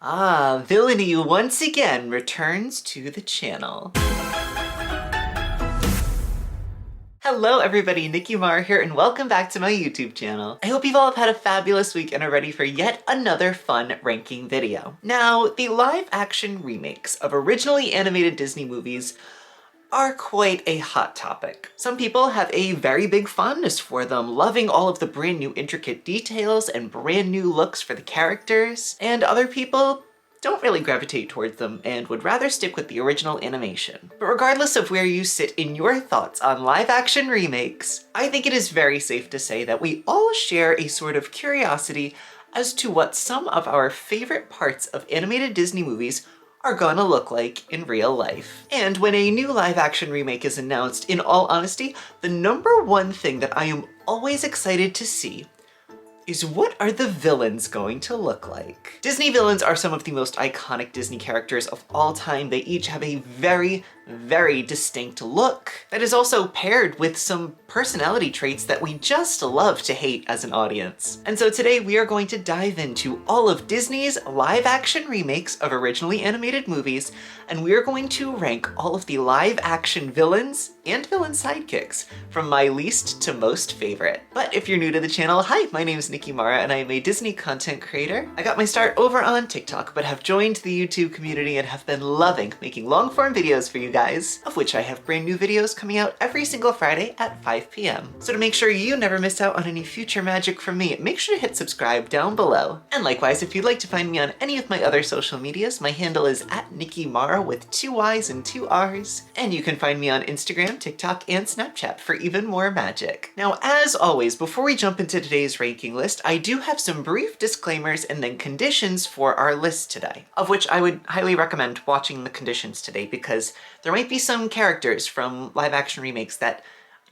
Villainy once again returns to the channel. Hello everybody, Nicky Marra here and welcome back to my YouTube channel. I hope you've all had a fabulous week and are ready for yet another fun ranking video. Now, the live action remakes of originally animated Disney movies are quite a hot topic. Some people have a very big fondness for them, loving all of the brand new intricate details and brand new looks for the characters, and other people don't really gravitate towards them and would rather stick with the original animation. But regardless of where you sit in your thoughts on live action remakes, I think it is very safe to say that we all share a sort of curiosity as to what some of our favorite parts of animated Disney movies are gonna look like in real life. And when a new live action remake is announced, in all honesty, the number one thing that I am always excited to see is what are the villains going to look like? Disney villains are some of the most iconic Disney characters of all time. They each have a very distinct look that is also paired with some personality traits that we just love to hate as an audience. And so today we are going to dive into all of Disney's live action remakes of originally animated movies, and we are going to rank all of the live action villains and villain sidekicks from my least to most favorite. But if you're new to the channel, hi, my name is Nicky Marra and I am a Disney content creator. I got my start over on TikTok, but have joined the YouTube community and have been loving making long form videos for you guys, of which I have brand new videos coming out every single Friday at 5 p.m. So to make sure you never miss out on any future magic from me, make sure to hit subscribe down below. And likewise, if you'd like to find me on any of my other social medias, my handle is @NickyMarra with 2 Y's and 2 R's. And you can find me on Instagram, TikTok, and Snapchat for even more magic. Now, as always, before we jump into today's ranking list, I do have some brief disclaimers and then conditions for our list today, of which I would highly recommend watching the conditions today because there might be some characters from live action remakes that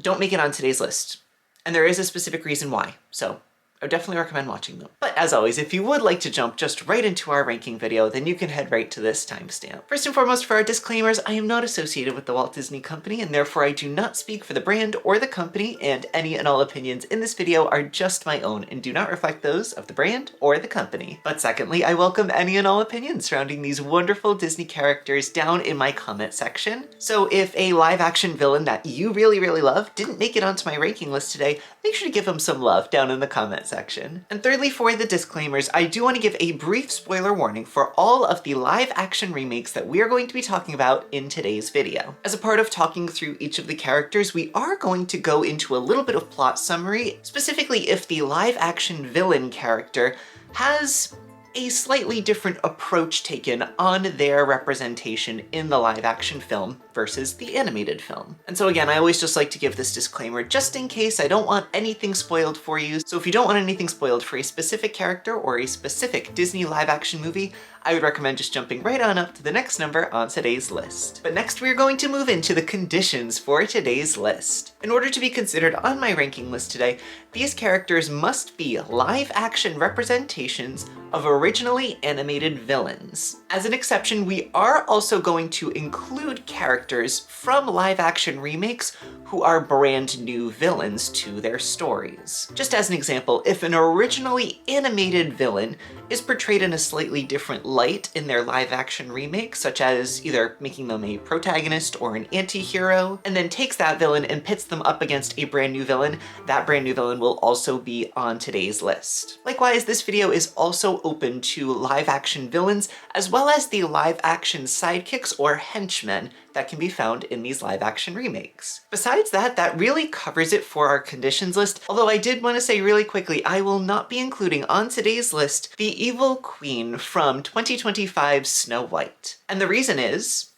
don't make it on today's list. And there is a specific reason why, so I would definitely recommend watching them. But as always, if you would like to jump just right into our ranking video, then you can head right to this timestamp. First and foremost, for our disclaimers, I am not associated with the Walt Disney Company, and therefore I do not speak for the brand or the company, and any and all opinions in this video are just my own and do not reflect those of the brand or the company. But secondly, I welcome any and all opinions surrounding these wonderful Disney characters down in my comment section. So if a live action villain that you really love didn't make it onto my ranking list today, make sure to give them some love down in the comment section. And thirdly, for the disclaimers, I do want to give a brief spoiler warning for all of the live action remakes that we are going to be talking about in today's video. As a part of talking through each of the characters, we are going to go into a little bit of plot summary, specifically if the live action villain character has a slightly different approach taken on their representation in the live action film versus the animated film. And so again, I always just like to give this disclaimer just in case. I don't want anything spoiled for you. So if you don't want anything spoiled for a specific character or a specific Disney live action movie, I would recommend just jumping right on up to the next number on today's list. But next we're going to move into the conditions for today's list. In order to be considered on my ranking list today, these characters must be live action representations of originally animated villains. As an exception, we are also going to include characters from live action remakes who are brand new villains to their stories. Just as an example, if an originally animated villain is portrayed in a slightly different light in their live action remake, such as either making them a protagonist or an anti-hero, and then takes that villain and pits them up against a brand new villain, that brand new villain will also be on today's list. Likewise, this video is also open to live action villains, as well as the live action sidekicks or henchmen that can be found in these live action remakes. Besides that, that really covers it for our conditions list, although I did want to say really quickly, I will not be including on today's list the evil queen from 2025's Snow White. And the reason is,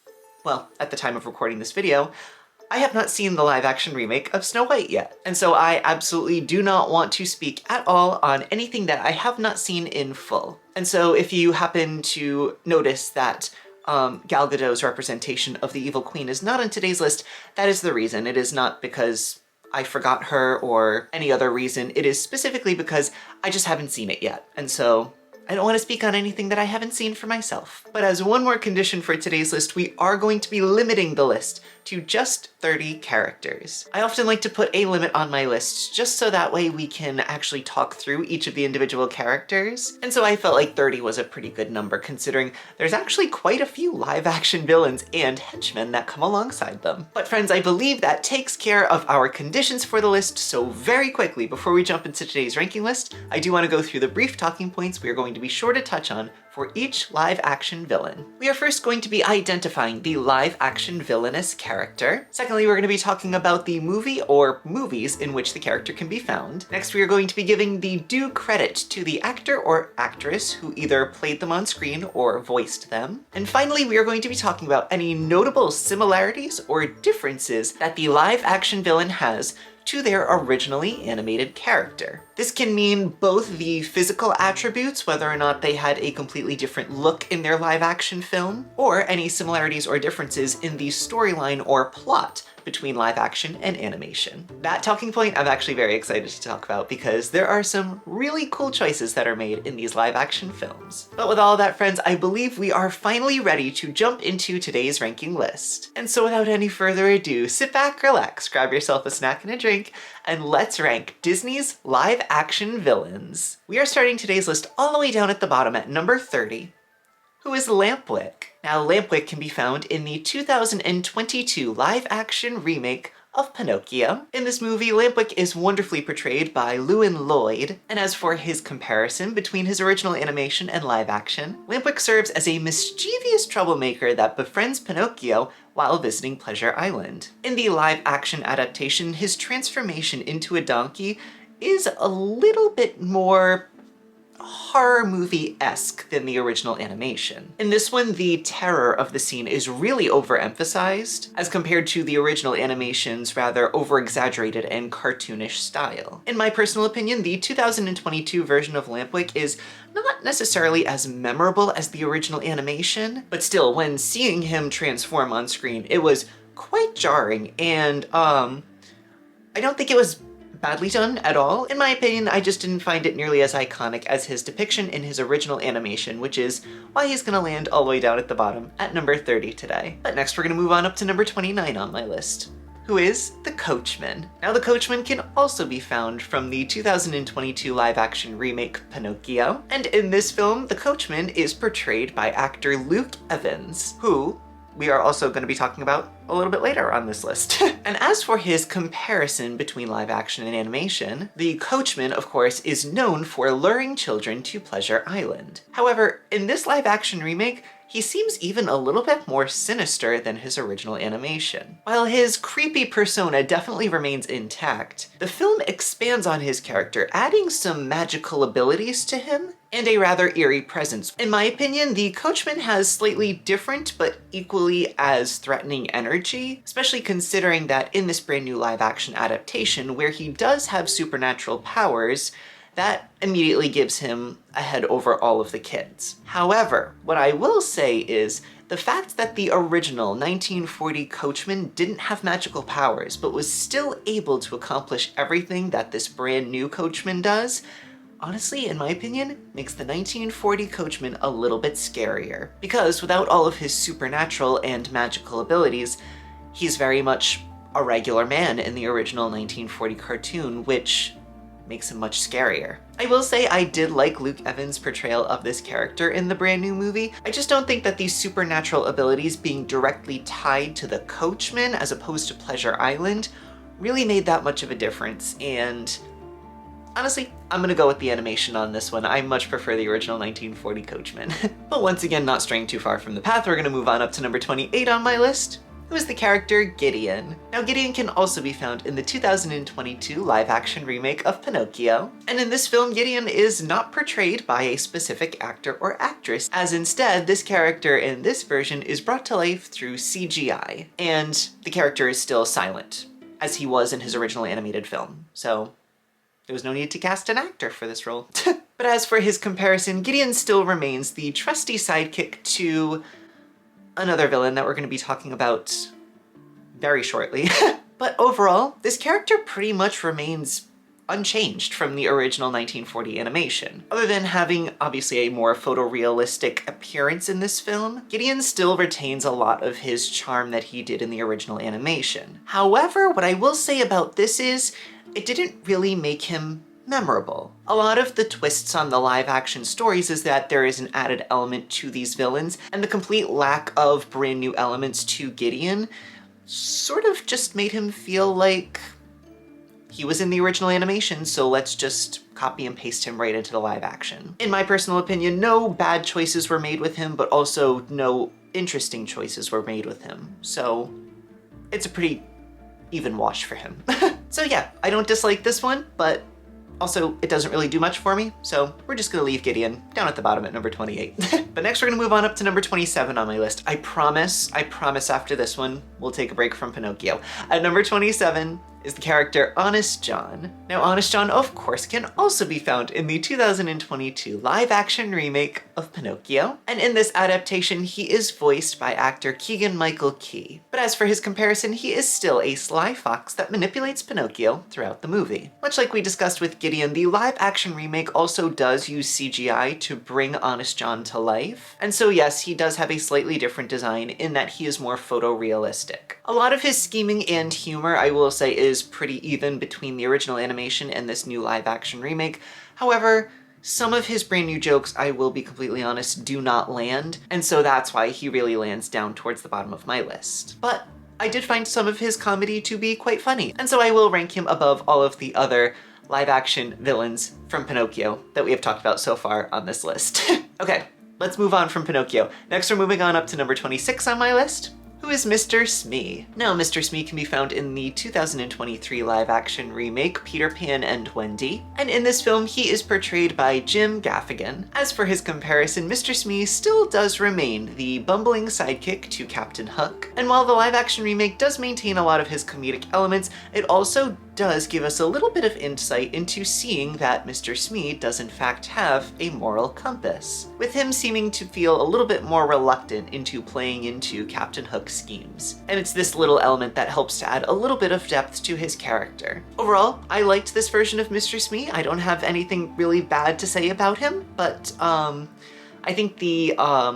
well, at the time of recording this video, I have not seen the live action remake of Snow White yet. And so I absolutely do not want to speak at all on anything that I have not seen in full. And so if you happen to notice that Gal Gadot's representation of the evil queen is not on today's list, that is the reason. It is not because I forgot her or any other reason. It is specifically because I just haven't seen it yet. And so I don't want to speak on anything that I haven't seen for myself. But as one more condition for today's list, we are going to be limiting the list to just 30 characters. I often like to put a limit on my lists just so that way we can actually talk through each of the individual characters. And so I felt like 30 was a pretty good number considering there's actually quite a few live action villains and henchmen that come alongside them. But friends, I believe that takes care of our conditions for the list. So very quickly, before we jump into today's ranking list, I do want to go through the brief talking points we are going to be sure to touch on for each live action villain. We are first going to be identifying the live action villainous character. Secondly, we're going to be talking about the movie or movies in which the character can be found. Next, we are going to be giving the due credit to the actor or actress who either played them on screen or voiced them. And finally, we are going to be talking about any notable similarities or differences that the live action villain has to their originally animated character. This can mean both the physical attributes, whether or not they had a completely different look in their live action film, or any similarities or differences in the storyline or plot between live action and animation. That talking point I'm actually very excited to talk about because there are some really cool choices that are made in these live action films. But with all that, friends, I believe we are finally ready to jump into today's ranking list. And so without any further ado, sit back, relax, grab yourself a snack and a drink, and let's rank Disney's live action villains. We are starting today's list all the way down at the bottom at number 30, who is Lampwick. Now, Lampwick can be found in the 2022 live-action remake of Pinocchio. In this movie, Lampwick is wonderfully portrayed by Llewyn Lloyd, and as for his comparison between his original animation and live action, Lampwick serves as a mischievous troublemaker that befriends Pinocchio while visiting Pleasure Island. In the live-action adaptation, his transformation into a donkey is a little bit more horror movie-esque than the original animation. In this one, the terror of the scene is really overemphasized as compared to the original animation's rather over-exaggerated and cartoonish style. In my personal opinion, the 2022 version of Lampwick is not necessarily as memorable as the original animation, but still, when seeing him transform on screen, it was quite jarring, and I don't think it was badly done at all. In my opinion, I just didn't find it nearly as iconic as his depiction in his original animation, which is why he's gonna land all the way down at the bottom at number 30 today. But next we're gonna move on up to number 29 on my list, who is the Coachman. Now, the Coachman can also be found from the 2022 live-action remake Pinocchio, and in this film, the Coachman is portrayed by actor Luke Evans, who we are also going to be talking about a little bit later on this list. And as for his comparison between live action and animation, the Coachman, of course, is known for luring children to Pleasure Island. However, in this live action remake, he seems even a little bit more sinister than his original animation. While his creepy persona definitely remains intact, the film expands on his character, adding some magical abilities to him and a rather eerie presence. In my opinion, the Coachman has slightly different but equally as threatening energy, especially considering that in this brand new live action adaptation where he does have supernatural powers, that immediately gives him a head over all of the kids. However, what I will say is the fact that the original 1940 Coachman didn't have magical powers but was still able to accomplish everything that this brand new Coachman does, honestly, in my opinion, makes the 1940 Coachman a little bit scarier. Because without all of his supernatural and magical abilities, he's very much a regular man in the original 1940 cartoon, which makes him much scarier. I will say I did like Luke Evans' portrayal of this character in the brand new movie. I just don't think that these supernatural abilities being directly tied to the Coachman as opposed to Pleasure Island really made that much of a difference, and honestly, I'm gonna go with the animation on this one. I much prefer the original 1940 Coachman. But once again, not straying too far from the path, we're gonna move on up to number 28 on my list, who is the character Gideon. Now, Gideon can also be found in the 2022 live-action remake of Pinocchio. And in this film, Gideon is not portrayed by a specific actor or actress, as instead, this character in this version is brought to life through CGI. And the character is still silent, as he was in his original animated film. So there was no need to cast an actor for this role. But as for his comparison, Gideon still remains the trusty sidekick to another villain that we're going to be talking about very shortly. But overall, this character pretty much remains unchanged from the original 1940 animation. Other than having, obviously, a more photorealistic appearance in this film, Gideon still retains a lot of his charm that he did in the original animation. However, what I will say about this is, it didn't really make him memorable. A lot of the twists on the live action stories is that there is an added element to these villains, and the complete lack of brand new elements to Gideon sort of just made him feel like he was in the original animation, so let's just copy and paste him right into the live action. In my personal opinion, no bad choices were made with him, but also no interesting choices were made with him. So it's a pretty even wash for him. So yeah, I don't dislike this one, but also, it doesn't really do much for me, so we're just gonna leave Gideon down at the bottom at number 28. But next we're gonna move on up to number 27 on my list. I promise after this one, we'll take a break from Pinocchio. At number 27 is the character Honest John. Now, Honest John, of course, can also be found in the 2022 live-action remake of Pinocchio. And in this adaptation, he is voiced by actor Keegan-Michael Key. But as for his comparison, he is still a sly fox that manipulates Pinocchio throughout the movie. Much like we discussed with Gideon, the live-action remake also does use CGI to bring Honest John to life. And so yes, he does have a slightly different design in that he is more photorealistic. A lot of his scheming and humor, I will say, is pretty even between the original animation and this new live-action remake. However, some of his brand new jokes, I will be completely honest, do not land, and so that's why he really lands down towards the bottom of my list. But I did find some of his comedy to be quite funny, and so I will rank him above all of the other live-action villains from Pinocchio that we have talked about so far on this list. Okay, let's move on from Pinocchio. Next, we're moving on up to number 26 on my list, who is Mr. Smee. Now, Mr. Smee can be found in the 2023 live-action remake, Peter Pan and Wendy, and in this film, he is portrayed by Jim Gaffigan. As for his comparison, Mr. Smee still does remain the bumbling sidekick to Captain Hook, and while the live-action remake does maintain a lot of his comedic elements, it also does give us a little bit of insight into seeing that Mr. Smee does in fact have a moral compass, with him seeming to feel a little bit more reluctant into playing into Captain Hook's schemes. And it's this little element that helps to add a little bit of depth to his character. Overall, I liked this version of Mr. Smee. I don't have anything really bad to say about him, but I think the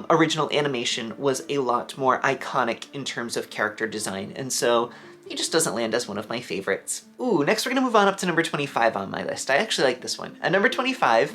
original animation was a lot more iconic in terms of character design, and so he just doesn't land as one of my favorites. Ooh, next we're gonna move on up to number 25 on my list. I actually like this one. At number 25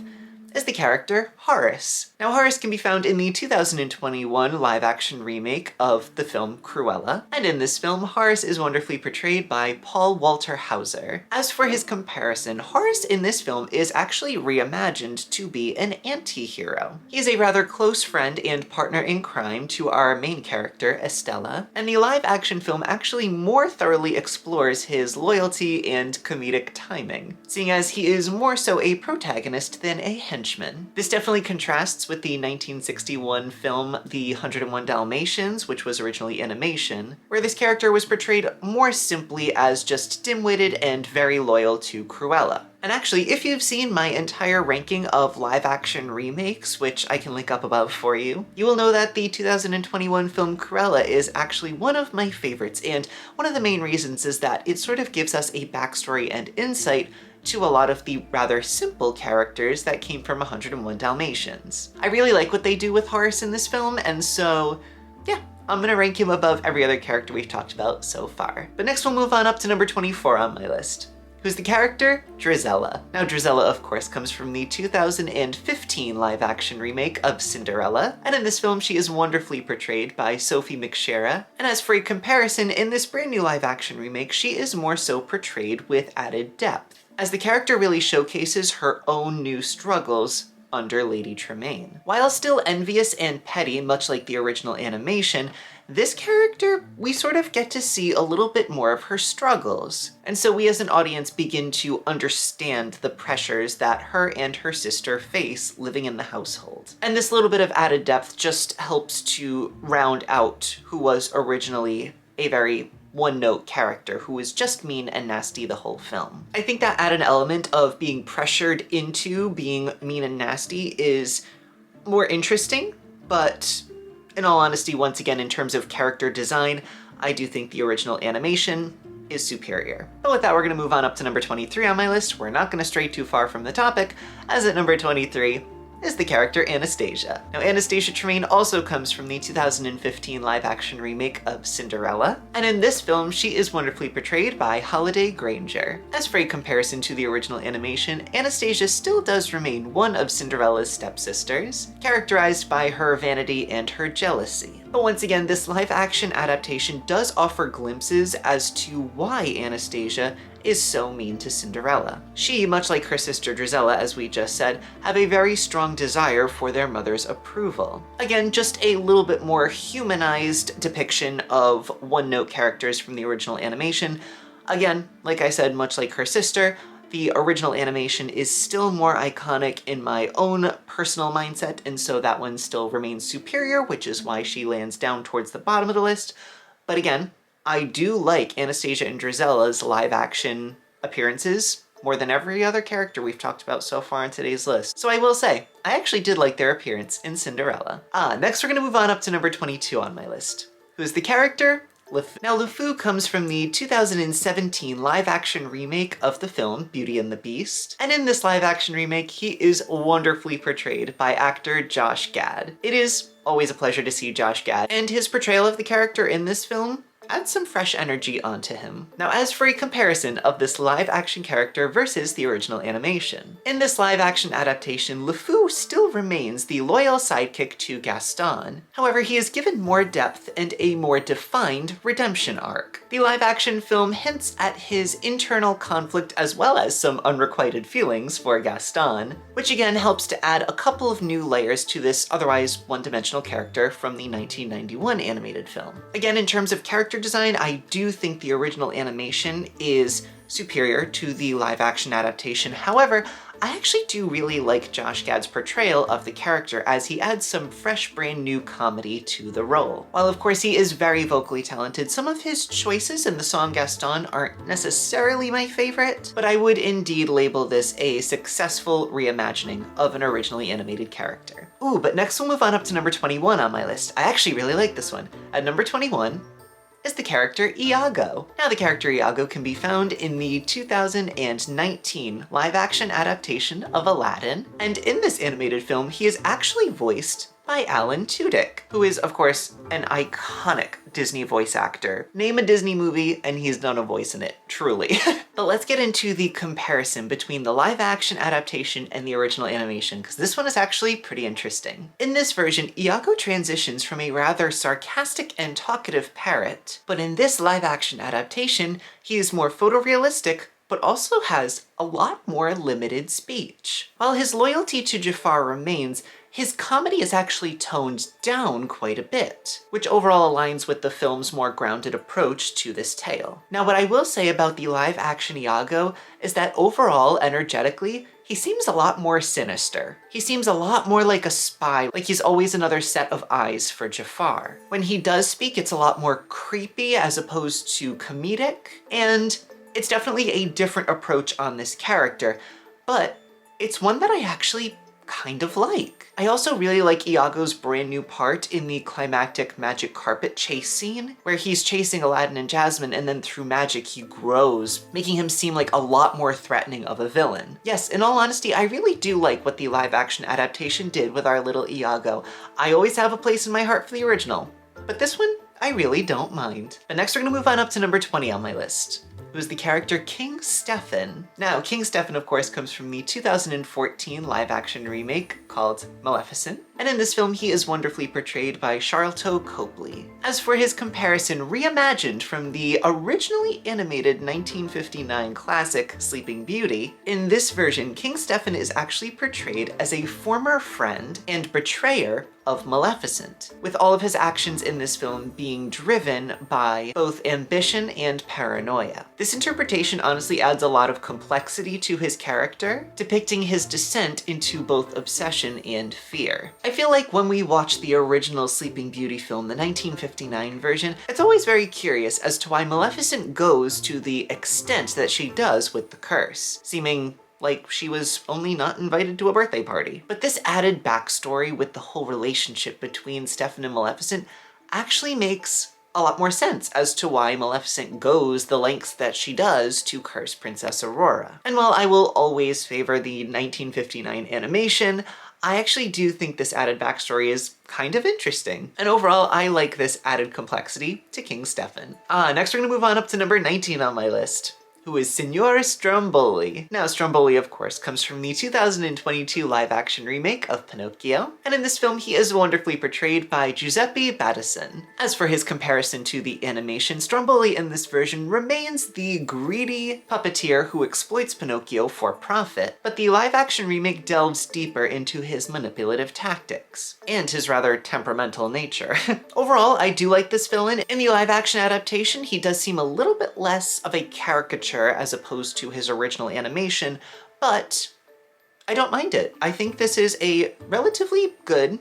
is the character Horace. Now, Horace can be found in the 2021 live-action remake of the film Cruella, and in this film, Horace is wonderfully portrayed by Paul Walter Hauser. As for his comparison, Horace in this film is actually reimagined to be an anti-hero. He is a rather close friend and partner in crime to our main character, Estella, and the live-action film actually more thoroughly explores his loyalty and comedic timing, seeing as he is more so a protagonist than a henchman. This definitely contrasts with the 1961 film The 101 Dalmatians, which was originally animation, where this character was portrayed more simply as just dim-witted and very loyal to Cruella. And actually, if you've seen my entire ranking of live-action remakes, which I can link up above for you, you will know that the 2021 film Cruella is actually one of my favorites, and one of the main reasons is that it sort of gives us a backstory and insight to a lot of the rather simple characters that came from 101 Dalmatians. I really like what they do with Horace in this film, and so yeah, I'm gonna rank him above every other character we've talked about so far. But next we'll move on up to number 24 on my list, who's the character Drizella. Now, Drizella, of course, comes from the 2015 live-action remake of Cinderella, and in this film she is wonderfully portrayed by Sophie McShera. And as for a comparison, in this brand new live-action remake, she is more so portrayed with added depth, as the character really showcases her own new struggles under Lady Tremaine. While still envious and petty, much like the original animation, this character, we sort of get to see a little bit more of her struggles. And so we as an audience begin to understand the pressures that her and her sister face living in the household. And this little bit of added depth just helps to round out who was originally a very one-note character who was just mean and nasty the whole film. I think that added element of being pressured into being mean and nasty is more interesting, but in all honesty, once again, in terms of character design, I do think the original animation is superior. But with that, we're going to move on up to number 23 on my list. We're not going to stray too far from the topic, as at number 23 is the character Anastasia. Now, Anastasia Tremaine also comes from the 2015 live-action remake of Cinderella, and in this film, she is wonderfully portrayed by Holliday Grainger. As for a comparison to the original animation, Anastasia still does remain one of Cinderella's stepsisters, characterized by her vanity and her jealousy. But once again, this live-action adaptation does offer glimpses as to why Anastasia is so mean to Cinderella. She, much like her sister Drizella, as we just said, have a very strong desire for their mother's approval. Again, just a little bit more humanized depiction of one-note characters from the original animation. Again, like I said, much like her sister, the original animation is still more iconic in my own personal mindset, and so that one still remains superior, which is why she lands down towards the bottom of the list. But again, I do like Anastasia and Drizella's live-action appearances more than every other character we've talked about so far on today's list. So I will say, I actually did like their appearance in Cinderella. Next we're gonna move on up to number 22 on my list. Who's the character? LeFou. Now, LeFou comes from the 2017 live-action remake of the film Beauty and the Beast, and in this live-action remake, he is wonderfully portrayed by actor Josh Gad. It is always a pleasure to see Josh Gad, and his portrayal of the character in this film add some fresh energy onto him. Now, as for a comparison of this live-action character versus the original animation. In this live-action adaptation, LeFou still remains the loyal sidekick to Gaston. However, he is given more depth and a more defined redemption arc. The live-action film hints at his internal conflict as well as some unrequited feelings for Gaston, which again helps to add a couple of new layers to this otherwise one-dimensional character from the 1991 animated film. Again, in terms of character design, I do think the original animation is superior to the live-action adaptation. However, I actually do really like Josh Gad's portrayal of the character as he adds some fresh, brand new comedy to the role. While of course he is very vocally talented, some of his choices in the song Gaston aren't necessarily my favorite, but I would indeed label this a successful reimagining of an originally animated character. Ooh, but next we'll move on up to number 21 on my list. I actually really like this one. At number 21, is the character Iago. Now, the character Iago can be found in the 2019 live-action adaptation of Aladdin, and in this animated film, he is actually voiced by Alan Tudyk, who is, of course, an iconic Disney voice actor. Name a Disney movie and he's done a voice in it, truly. But let's get into the comparison between the live-action adaptation and the original animation, because this one is actually pretty interesting. In this version, Iago transitions from a rather sarcastic and talkative parrot, but in this live-action adaptation, he is more photorealistic, but also has a lot more limited speech. While his loyalty to Jafar remains, his comedy is actually toned down quite a bit, which overall aligns with the film's more grounded approach to this tale. Now, what I will say about the live-action Iago is that overall, energetically, he seems a lot more sinister. He seems a lot more like a spy, like he's always another set of eyes for Jafar. When he does speak, it's a lot more creepy as opposed to comedic, and it's definitely a different approach on this character, but it's one that I actually kind of like. I also really like Iago's brand new part in the climactic magic carpet chase scene, where he's chasing Aladdin and Jasmine, and then through magic he grows, making him seem like a lot more threatening of a villain. Yes, in all honesty, I really do like what the live-action adaptation did with our little Iago. I always have a place in my heart for the original, but this one, I really don't mind. But next we're gonna move on up to number 20 on my list, who's the character King Stefan. Now, King Stefan, of course, comes from the 2014 live-action remake called Maleficent, and in this film he is wonderfully portrayed by Charlton Copley. As for his comparison, reimagined from the originally animated 1959 classic Sleeping Beauty, in this version, King Stefan is actually portrayed as a former friend and betrayer of Maleficent, with all of his actions in this film being driven by both ambition and paranoia. This interpretation honestly adds a lot of complexity to his character, depicting his descent into both obsession and fear. I feel like when we watch the original Sleeping Beauty film, the 1959 version, it's always very curious as to why Maleficent goes to the extent that she does with the curse, seeming like she was only not invited to a birthday party. But this added backstory with the whole relationship between Stefan and Maleficent actually makes a lot more sense as to why Maleficent goes the lengths that she does to curse Princess Aurora. And while I will always favor the 1959 animation, I actually do think this added backstory is kind of interesting. And overall, I like this added complexity to King Stefan. Next we're gonna move on up to number 19 on my list, who is Signor Stromboli. Now, Stromboli, of course, comes from the 2022 live-action remake of Pinocchio, and in this film he is wonderfully portrayed by Giuseppe Battison. As for his comparison to the animation, Stromboli in this version remains the greedy puppeteer who exploits Pinocchio for profit, but the live-action remake delves deeper into his manipulative tactics, and his rather temperamental nature. Overall, I do like this villain. In the live-action adaptation, he does seem a little bit less of a caricature as opposed to his original animation, but I don't mind it. I think this is a relatively good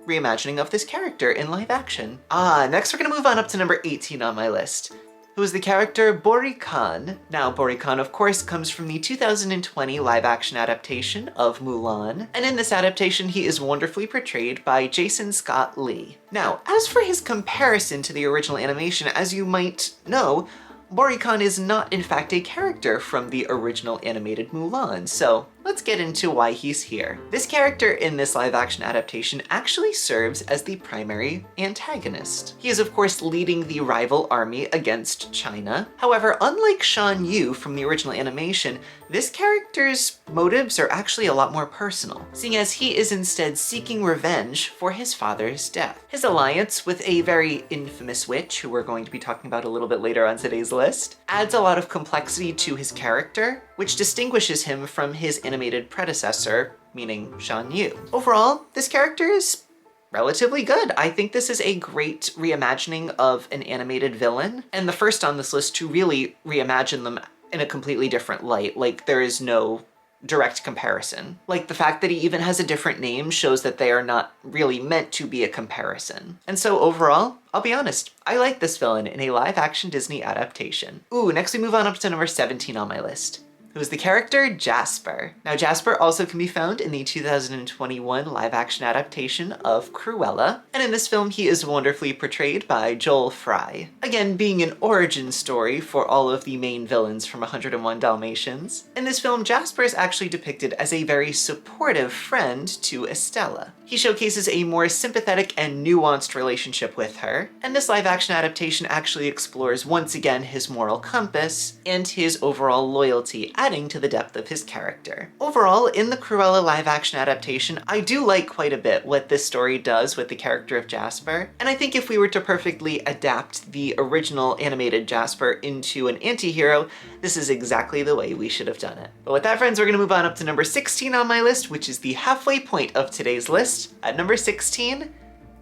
reimagining of this character in live action. Next we're gonna move on up to number 18 on my list, who is the character Bori Khan. Now, Bori Khan, of course, comes from the 2020 live-action adaptation of Mulan, and in this adaptation, he is wonderfully portrayed by Jason Scott Lee. Now, as for his comparison to the original animation, as you might know, Bori Khan is not, in fact, a character from the original animated Mulan, so let's get into why he's here. This character in this live-action adaptation actually serves as the primary antagonist. He is, of course, leading the rival army against China. However, unlike Shan Yu from the original animation, this character's motives are actually a lot more personal, seeing as he is instead seeking revenge for his father's death. His alliance with a very infamous witch, who we're going to be talking about a little bit later on today's list, adds a lot of complexity to his character, which distinguishes him from his animated predecessor, meaning Shan Yu. Overall, this character is relatively good. I think this is a great reimagining of an animated villain, and the first on this list to really reimagine them in a completely different light. Like, there is no direct comparison. Like, the fact that he even has a different name shows that they are not really meant to be a comparison. And so overall, I'll be honest, I like this villain in a live-action Disney adaptation. Next we move on up to number 17 on my list, who is the character Jasper. Now, Jasper also can be found in the 2021 live-action adaptation of Cruella, and in this film he is wonderfully portrayed by Joel Fry. Again, being an origin story for all of the main villains from 101 Dalmatians, in this film Jasper is actually depicted as a very supportive friend to Estella. He showcases a more sympathetic and nuanced relationship with her, and this live-action adaptation actually explores once again his moral compass and his overall loyalty, adding to the depth of his character. Overall, in the Cruella live-action adaptation, I do like quite a bit what this story does with the character of Jasper, and I think if we were to perfectly adapt the original animated Jasper into an anti-hero, this is exactly the way we should have done it. But with that, friends, we're gonna move on up to number 16 on my list, which is the halfway point of today's list. At number 16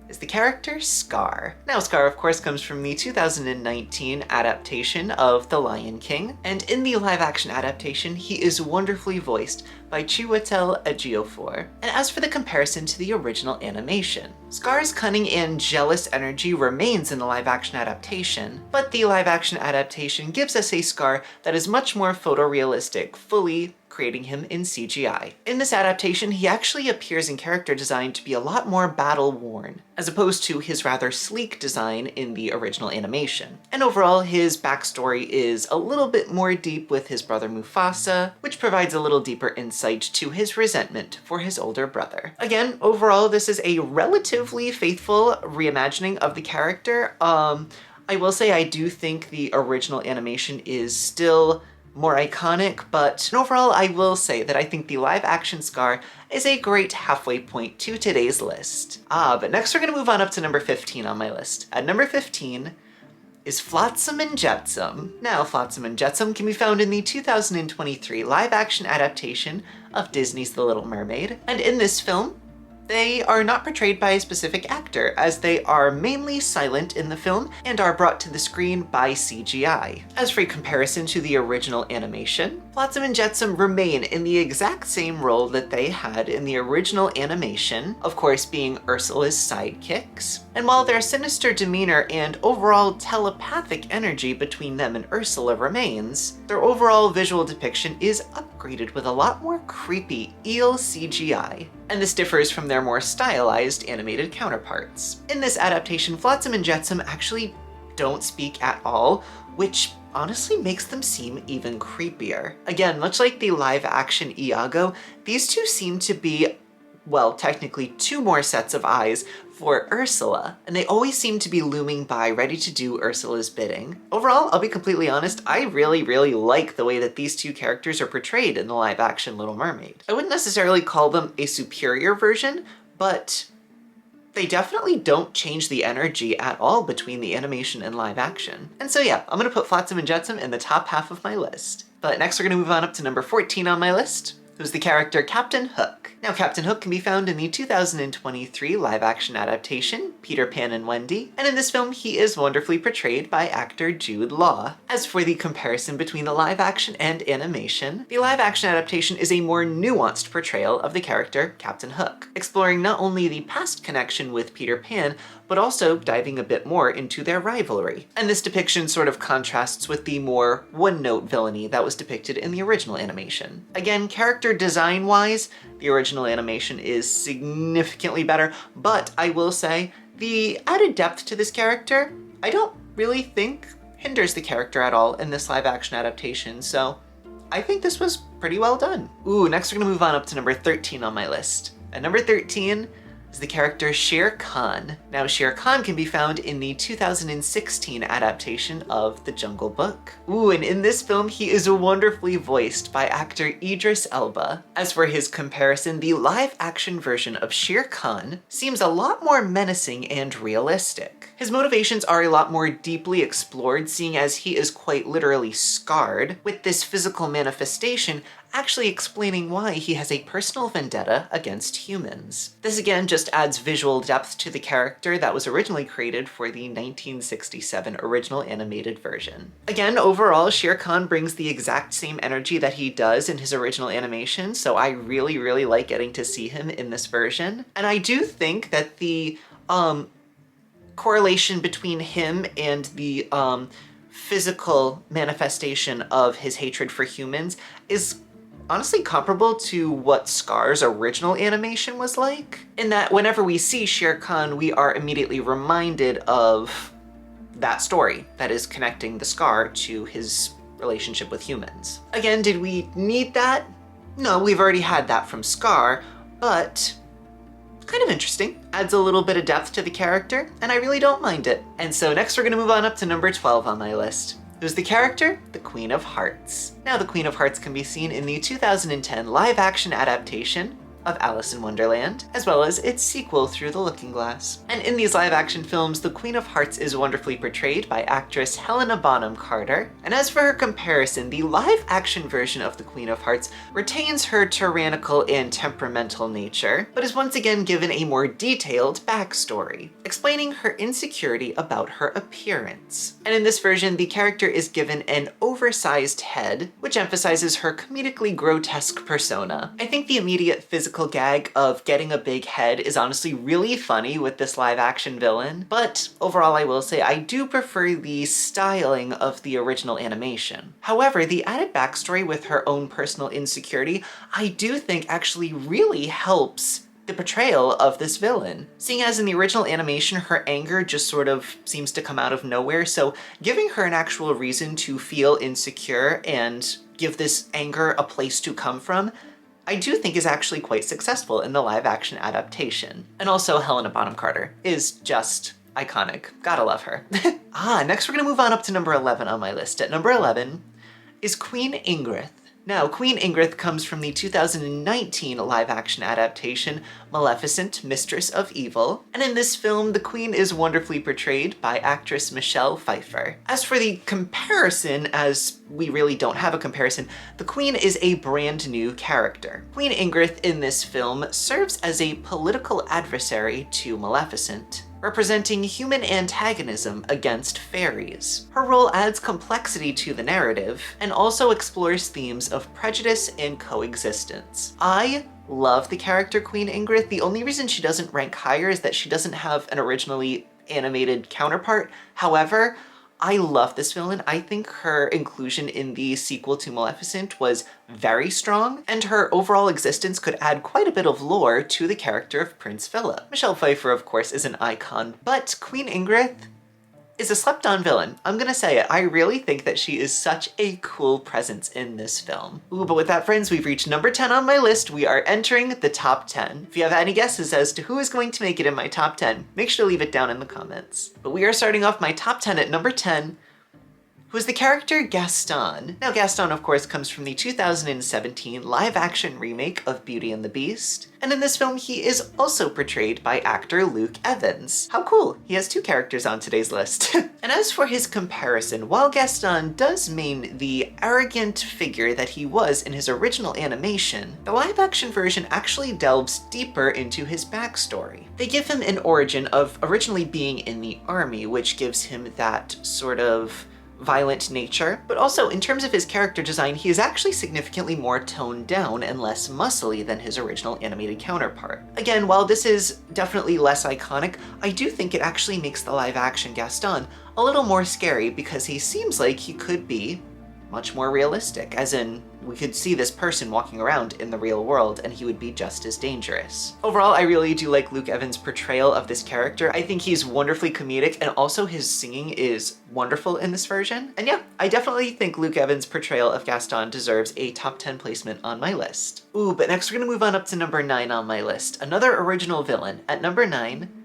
is the character Scar. Now, Scar, of course, comes from the 2019 adaptation of The Lion King, and in the live-action adaptation, he is wonderfully voiced by Chiwetel Ejiofor. And as for the comparison to the original animation, Scar's cunning and jealous energy remains in the live-action adaptation, but the live-action adaptation gives us a Scar that is much more photorealistic, fully creating him in CGI. In this adaptation, he actually appears in character design to be a lot more battle-worn, as opposed to his rather sleek design in the original animation. And overall, his backstory is a little bit more deep with his brother Mufasa, which provides a little deeper insight to his resentment for his older brother. Again, overall, this is a relatively faithful reimagining of the character. I will say I do think the original animation is still more iconic, but overall I will say that I think the live-action Scar is a great halfway point to today's list. But next we're gonna move on up to number 15 on my list. At number 15 is Flotsam and Jetsam. Now, Flotsam and Jetsam can be found in the 2023 live-action adaptation of Disney's The Little Mermaid, and in this film, they are not portrayed by a specific actor, as they are mainly silent in the film and are brought to the screen by CGI. As for a comparison to the original animation, Flotsam and Jetsam remain in the exact same role that they had in the original animation, of course being Ursula's sidekicks. And while their sinister demeanor and overall telepathic energy between them and Ursula remains, their overall visual depiction is upgraded with a lot more creepy eel CGI. And this differs from their more stylized animated counterparts. In this adaptation, Flotsam and Jetsam actually don't speak at all, which honestly makes them seem even creepier. Again, much like the live action Iago, these two seem to be, well, technically 2 more sets of eyes for Ursula, and they always seem to be looming by, ready to do Ursula's bidding. Overall, I'll be completely honest, I really like the way that these 2 characters are portrayed in the live action Little Mermaid. I wouldn't necessarily call them a superior version, but they definitely don't change the energy at all between the animation and live action. And so yeah, I'm gonna put Flotsam and Jetsam in the top half of my list. But next we're gonna move on up to number 14 on my list, who's the character Captain Hook. Now, Captain Hook can be found in the 2023 live-action adaptation, Peter Pan and Wendy, and in this film he is wonderfully portrayed by actor Jude Law. As for the comparison between the live-action and animation, the live-action adaptation is a more nuanced portrayal of the character Captain Hook, exploring not only the past connection with Peter Pan, but also diving a bit more into their rivalry. And this depiction sort of contrasts with the more one-note villainy that was depicted in the original animation. Again, character design-wise, the original animation is significantly better, but I will say the added depth to this character, I don't really think hinders the character at all in this live-action adaptation, so I think this was pretty well done. Ooh, next we're gonna move on up to number 13 on my list. At number 13 is the character Shere Khan. Now, Shere Khan can be found in the 2016 adaptation of The Jungle Book. Ooh, and in this film, he is wonderfully voiced by actor Idris Elba. As for his comparison, the live-action version of Shere Khan seems a lot more menacing and realistic. His motivations are a lot more deeply explored, seeing as he is quite literally scarred, with this physical manifestation actually explaining why he has a personal vendetta against humans. This again just adds visual depth to the character that was originally created for the 1967 original animated version. Again, overall, Shere Khan brings the exact same energy that he does in his original animation, so I really like getting to see him in this version. And I do think that the correlation between him and the physical manifestation of his hatred for humans is honestly comparable to what Scar's original animation was like, in that whenever we see Shere Khan, we are immediately reminded of that story that is connecting the Scar to his relationship with humans. Again, did we need that? No, we've already had that from Scar, but kind of interesting. Adds a little bit of depth to the character, and I really don't mind it. And so next we're gonna move on up to number 12 on my list. Who's the character? The Queen of Hearts. Now, the Queen of Hearts can be seen in the 2010 live-action adaptation of Alice in Wonderland, as well as its sequel, Through the Looking Glass. And in these live-action films, the Queen of Hearts is wonderfully portrayed by actress Helena Bonham Carter. And as for her comparison, the live-action version of the Queen of Hearts retains her tyrannical and temperamental nature, but is once again given a more detailed backstory, explaining her insecurity about her appearance. And in this version, the character is given an oversized head, which emphasizes her comedically grotesque persona. I think the immediate physical gag of getting a big head is honestly really funny with this live-action villain, but overall I will say I do prefer the styling of the original animation. However, the added backstory with her own personal insecurity, I do think actually really helps the portrayal of this villain. Seeing as in the original animation, her anger just sort of seems to come out of nowhere, so giving her an actual reason to feel insecure and give this anger a place to come from, I do think is actually quite successful in the live-action adaptation. And also Helena Bonham Carter is just iconic. Gotta love her. Next we're gonna move on up to number 11 on my list. At number 11 is Queen Ingrid. Now, Queen Ingrid comes from the 2019 live-action adaptation, Maleficent, Mistress of Evil, and in this film, the Queen is wonderfully portrayed by actress Michelle Pfeiffer. As for the comparison, as we really don't have a comparison, the Queen is a brand new character. Queen Ingrid in this film serves as a political adversary to Maleficent, representing human antagonism against fairies. Her role adds complexity to the narrative and also explores themes of prejudice and coexistence. I love the character Queen Ingrid. The only reason she doesn't rank higher is that she doesn't have an originally animated counterpart. However, I love this villain. I think her inclusion in the sequel to Maleficent was very strong, and her overall existence could add quite a bit of lore to the character of Prince Philip. Michelle Pfeiffer, of course, is an icon, but Queen Ingrid, is a slept-on villain. I'm gonna say it. I really think that she is such a cool presence in this film. Ooh, but with that, friends, we've reached number 10 on my list. We are entering the top 10. If you have any guesses as to who is going to make it in my top 10, make sure to leave it down in the comments. But we are starting off my top 10 at number 10, who is the character Gaston. Now, Gaston, of course, comes from the 2017 live-action remake of Beauty and the Beast, and in this film, he is also portrayed by actor Luke Evans. How cool! He has two characters on today's list. And as for his comparison, while Gaston does mean the arrogant figure that he was in his original animation, the live-action version actually delves deeper into his backstory. They give him an origin of originally being in the army, which gives him that sort of violent nature, but also in terms of his character design, he is actually significantly more toned down and less muscly than his original animated counterpart. Again, while this is definitely less iconic, I do think it actually makes the live-action Gaston a little more scary because he seems like he could be much more realistic, as in we could see this person walking around in the real world and he would be just as dangerous. Overall, I really do like Luke Evans' portrayal of this character. I think he's wonderfully comedic, and also his singing is wonderful in this version. And yeah, I definitely think Luke Evans' portrayal of Gaston deserves a top 10 placement on my list. Ooh, but next we're gonna move on up to number 9 on my list. Another original villain. At number 9,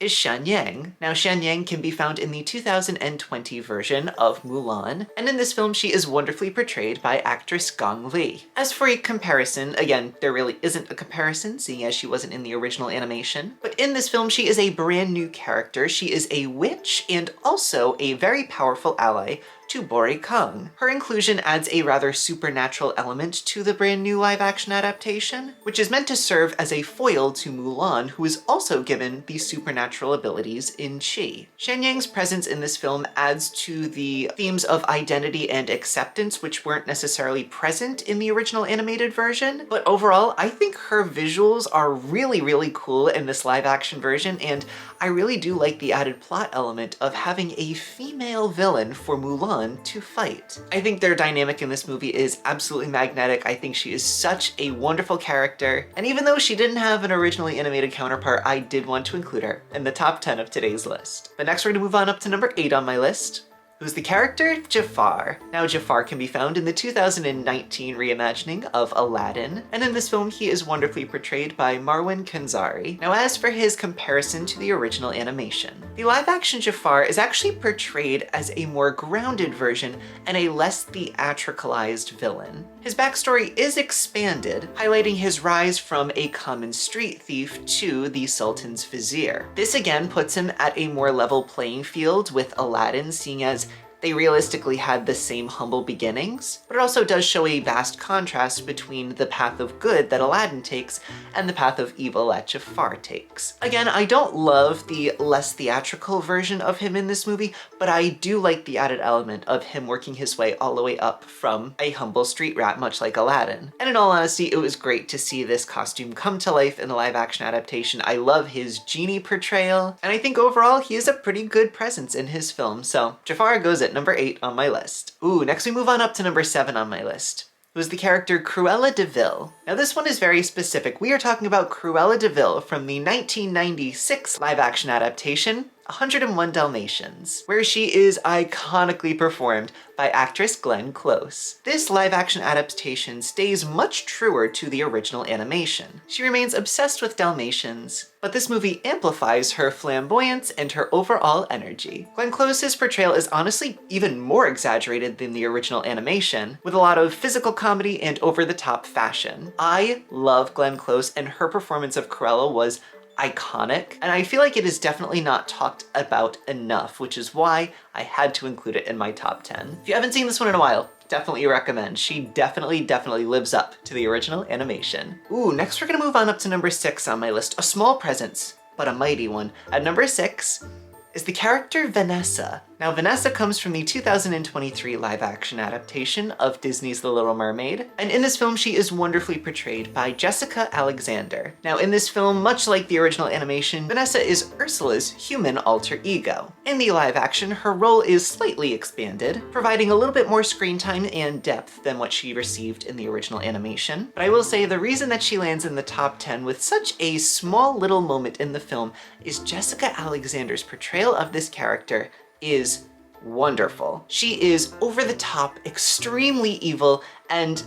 is Shan Yang. Now, Shan Yang can be found in the 2020 version of Mulan, and in this film she is wonderfully portrayed by actress Gong Li. As for a comparison, again, there really isn't a comparison, seeing as she wasn't in the original animation, but in this film she is a brand new character. She is a witch and also a very powerful ally to Bori Kang. Her inclusion adds a rather supernatural element to the brand new live-action adaptation, which is meant to serve as a foil to Mulan, who is also given the supernatural abilities in Qi. Shan Yang's presence in this film adds to the themes of identity and acceptance, which weren't necessarily present in the original animated version, but overall, I think her visuals are really, really cool in this live-action version, and I really do like the added plot element of having a female villain for Mulan to fight. I think their dynamic in this movie is absolutely magnetic. I think she is such a wonderful character, and even though she didn't have an originally animated counterpart, I did want to include her in the top 10 of today's list. But next we're gonna move on up to number 8 on my list, who's the character Jafar. Now, Jafar can be found in the 2019 reimagining of Aladdin, and in this film he is wonderfully portrayed by Marwan Kenzari. Now, as for his comparison to the original animation, the live-action Jafar is actually portrayed as a more grounded version and a less theatricalized villain. His backstory is expanded, highlighting his rise from a common street thief to the Sultan's vizier. This again puts him at a more level playing field with Aladdin, seeing as they realistically had the same humble beginnings, but it also does show a vast contrast between the path of good that Aladdin takes and the path of evil that Jafar takes. Again, I don't love the less theatrical version of him in this movie, but I do like the added element of him working his way all the way up from a humble street rat, much like Aladdin. And in all honesty, it was great to see this costume come to life in the live action adaptation. I love his genie portrayal, and I think overall he is a pretty good presence in his film, so Jafar goes at number 8 on my list. Ooh, next we move on up to number 7 on my list, who's the character Cruella de Vil. Now, this one is very specific. We are talking about Cruella de Vil from the 1996 live-action adaptation, 101 Dalmatians, where she is iconically performed by actress Glenn Close. This live-action adaptation stays much truer to the original animation. She remains obsessed with Dalmatians, but this movie amplifies her flamboyance and her overall energy. Glenn Close's portrayal is honestly even more exaggerated than the original animation, with a lot of physical comedy and over-the-top fashion. I love Glenn Close, and her performance of Cruella was iconic, and I feel like it is definitely not talked about enough, which is why I had to include it in my top 10. If you haven't seen this one in a while, definitely recommend. She definitely lives up to the original animation. Ooh, next we're gonna move on up to number 6 on my list. A small presence, but a mighty one. At number 6 is the character Vanessa. Now, Vanessa comes from the 2023 live-action adaptation of Disney's The Little Mermaid, and in this film she is wonderfully portrayed by Jessica Alexander. Now, in this film, much like the original animation, Vanessa is Ursula's human alter ego. In the live action, her role is slightly expanded, providing a little bit more screen time and depth than what she received in the original animation. But I will say the reason that she lands in the top 10 with such a small little moment in the film is Jessica Alexander's portrayal of this character is wonderful. She is over the top, extremely evil, and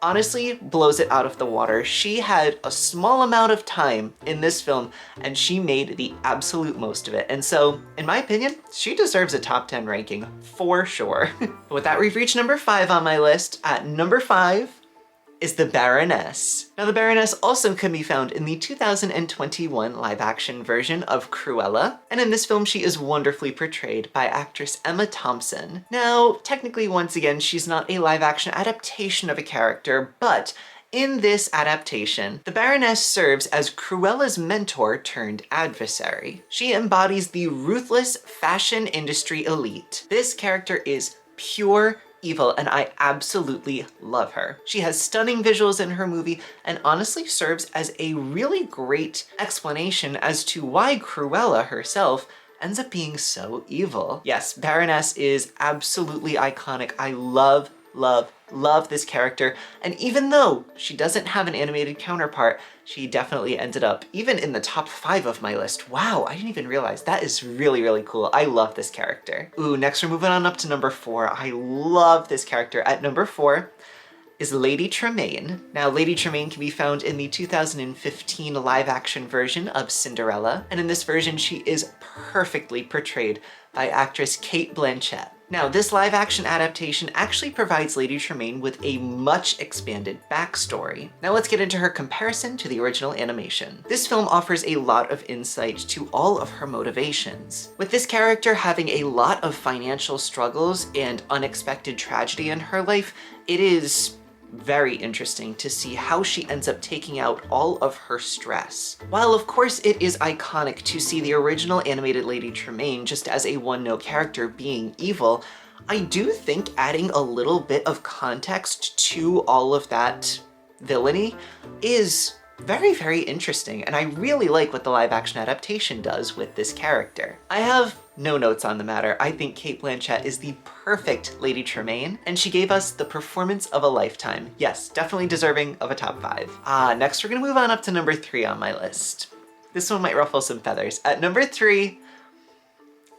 honestly blows it out of the water. She had a small amount of time in this film and she made the absolute most of it. And so, in my opinion, she deserves a top 10 ranking for sure. With that, we've reached number 5 on my list. At number 5 is the Baroness. Now, the Baroness also can be found in the 2021 live-action version of Cruella, and in this film she is wonderfully portrayed by actress Emma Thompson. Now, technically, once again, she's not a live-action adaptation of a character, but in this adaptation, the Baroness serves as Cruella's mentor turned adversary. She embodies the ruthless fashion industry elite. This character is pure evil, and I absolutely love her. She has stunning visuals in her movie and honestly serves as a really great explanation as to why Cruella herself ends up being so evil. Yes, Baroness is absolutely iconic. I love this character, and even though she doesn't have an animated counterpart, she definitely ended up even in the top 5 of my list. Wow, I didn't even realize. That is really cool. I love this character. Ooh, next we're moving on up to number 4. I love this character. At number 4 is Lady Tremaine. Now, Lady Tremaine can be found in the 2015 live-action version of Cinderella, and in this version she is perfectly portrayed by actress Cate Blanchett. Now, this live-action adaptation actually provides Lady Tremaine with a much expanded backstory. Now let's get into her comparison to the original animation. This film offers a lot of insight to all of her motivations. With this character having a lot of financial struggles and unexpected tragedy in her life, it is very interesting to see how she ends up taking out all of her stress. While of course it is iconic to see the original animated Lady Tremaine just as a one-note character being evil, I do think adding a little bit of context to all of that villainy is very interesting, and I really like what the live-action adaptation does with this character. I have no notes on the matter. I think Cate Blanchett is the perfect Lady Tremaine, and she gave us the performance of a lifetime. Yes, definitely deserving of a top 5. Next we're gonna move on up to number 3 on my list. This one might ruffle some feathers. At number 3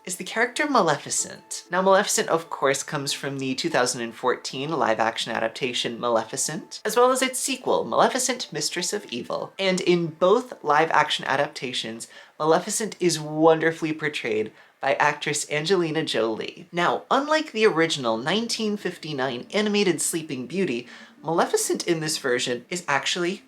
is the character Maleficent. Now, Maleficent, of course, comes from the 2014 live-action adaptation Maleficent, as well as its sequel, Maleficent, Mistress of Evil. And in both live-action adaptations, Maleficent is wonderfully portrayed by actress Angelina Jolie. Now, unlike the original 1959 animated Sleeping Beauty, Maleficent in this version is actually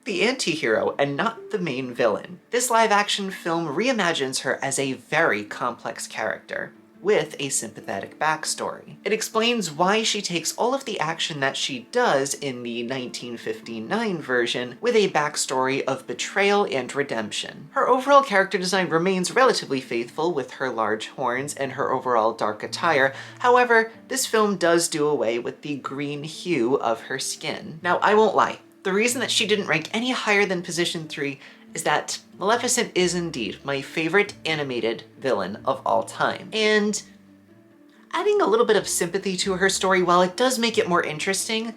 the anti-hero and not the main villain. This live-action film reimagines her as a very complex character with a sympathetic backstory. It explains why she takes all of the action that she does in the 1959 version with a backstory of betrayal and redemption. Her overall character design remains relatively faithful with her large horns and her overall dark attire. However, this film does do away with the green hue of her skin. Now, I won't lie. The reason that she didn't rank any higher than position 3 is that Maleficent is indeed my favorite animated villain of all time. And adding a little bit of sympathy to her story, while it does make it more interesting,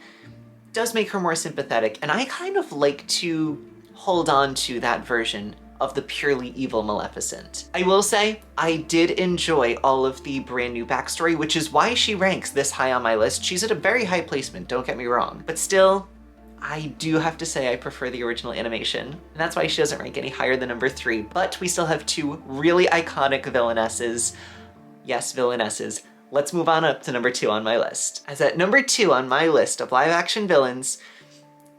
does make her more sympathetic, and I kind of like to hold on to that version of the purely evil Maleficent. I will say, I did enjoy all of the brand new backstory, which is why she ranks this high on my list. She's at a very high placement, don't get me wrong, but still, I do have to say I prefer the original animation, and that's why she doesn't rank any higher than number 3, but we still have 2 really iconic villainesses. Yes, villainesses. Let's move on up to number 2 on my list. As at number 2 on my list of live-action villains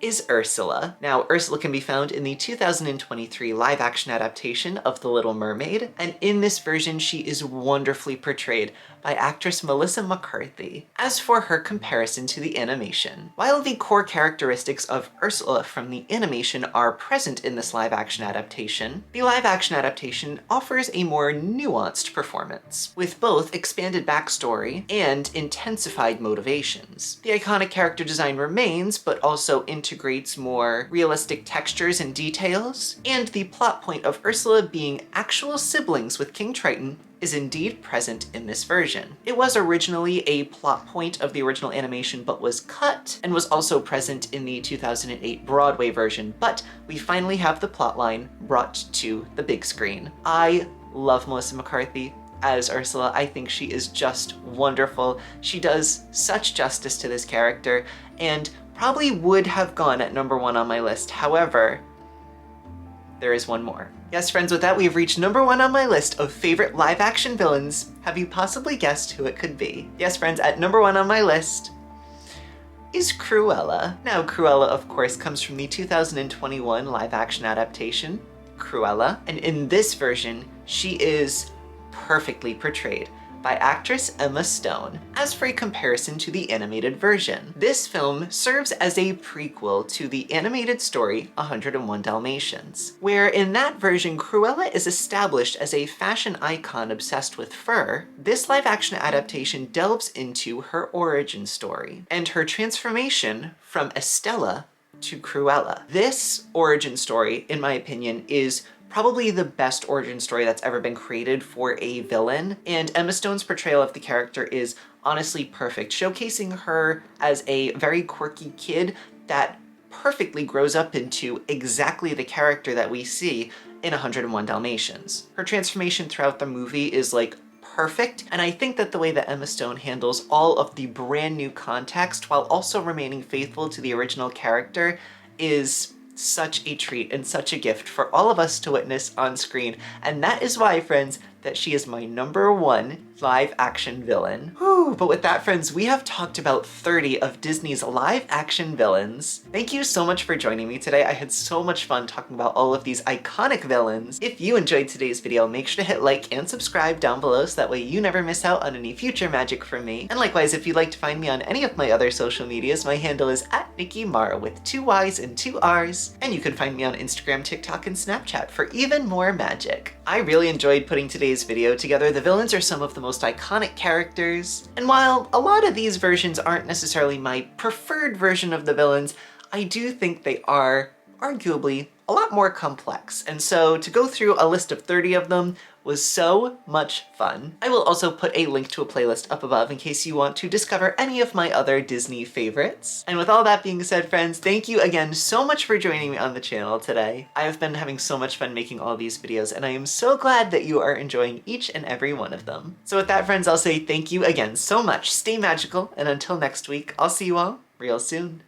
is Ursula. Now, Ursula can be found in the 2023 live-action adaptation of The Little Mermaid, and in this version she is wonderfully portrayed by actress Melissa McCarthy. As for her comparison to the animation, while the core characteristics of Ursula from the animation are present in this live-action adaptation, the live-action adaptation offers a more nuanced performance, with both expanded backstory and intensified motivations. The iconic character design remains, but also integrates more realistic textures and details, and the plot point of Ursula being actual siblings with King Triton is indeed present in this version. It was originally a plot point of the original animation but was cut, and was also present in the 2008 Broadway version, but we finally have the plotline brought to the big screen. I love Melissa McCarthy as Ursula. I think she is just wonderful. She does such justice to this character, and probably would have gone at #1 on my list. However, there is one more. Yes, friends, with that, we have reached #1 on my list of favorite live-action villains. Have you possibly guessed who it could be? Yes, friends, at #1 on my list is Cruella. Now, Cruella, of course, comes from the 2021 live-action adaptation, Cruella, and in this version, she is perfectly portrayed by actress Emma Stone. As for a comparison to the animated version, this film serves as a prequel to the animated story 101 Dalmatians, where in that version Cruella is established as a fashion icon obsessed with fur. This live-action adaptation delves into her origin story and her transformation from Estella to Cruella. This origin story, in my opinion, is probably the best origin story that's ever been created for a villain, and Emma Stone's portrayal of the character is honestly perfect, showcasing her as a very quirky kid that perfectly grows up into exactly the character that we see in 101 Dalmatians. Her transformation throughout the movie is like perfect, and I think that the way that Emma Stone handles all of the brand new context while also remaining faithful to the original character is such a treat and such a gift for all of us to witness on screen. And that is why, friends, that she is my #1 live-action villain. Whew, but with that, friends, we have talked about 30 of Disney's live-action villains. Thank you so much for joining me today. I had so much fun talking about all of these iconic villains. If you enjoyed today's video, make sure to hit like and subscribe down below so that way you never miss out on any future magic from me. And likewise, if you'd like to find me on any of my other social medias, my handle is @Nicky Marra with 2 Y's and 2 R's. And you can find me on Instagram, TikTok, and Snapchat for even more magic. I really enjoyed putting today's video together. The villains are some of the most iconic characters, and while a lot of these versions aren't necessarily my preferred version of the villains, I do think they are arguably a lot more complex, and so to go through a list of 30 of them was so much fun. I will also put a link to a playlist up above in case you want to discover any of my other Disney favorites. And with all that being said, friends, thank you again so much for joining me on the channel today. I have been having so much fun making all these videos, and I am so glad that you are enjoying each and every one of them. So with that, friends, I'll say thank you again so much. Stay magical, and until next week, I'll see you all real soon.